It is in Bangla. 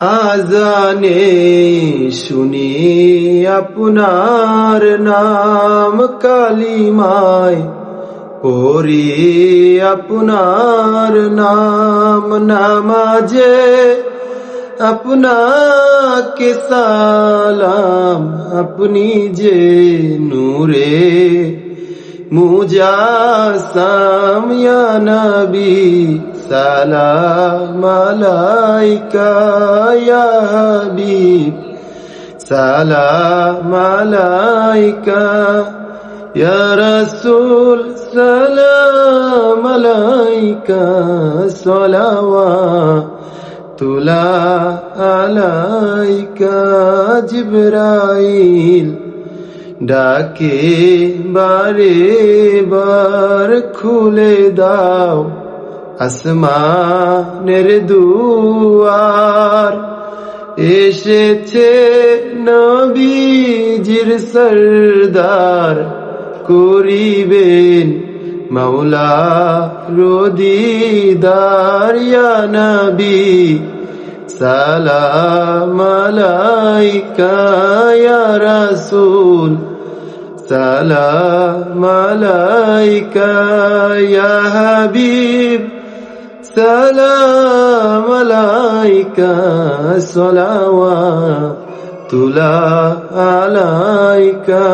আজানে শুনি আপনার নাম, কালিমায় পড়ি আপনার নাম, নামাজে আপনাকে সালাম, আপনি যে নূরে মুজাসসাম, ইয়া নবী সালাম আলাইকা, ইয়া হাবিব সালাম আলাইকা, ইয়া রাসূল সালাম আলাইকা, সালাওয়াতুল্লাহ আলাইকা। জিবরাইল ডাকে বারে বার, খুলে দাও আসমানের দুয়ার, এসেছে নবীজির সরদার, করিবেন মাওলা রদিদার, ইয়া নবী সালাম আলাইকা, ইয়া রাসূল সালাম আলাইকা, ইয়া হাবিব সালাম আলাইকা, সালাওয়াতুল্লাহ আলাইকা।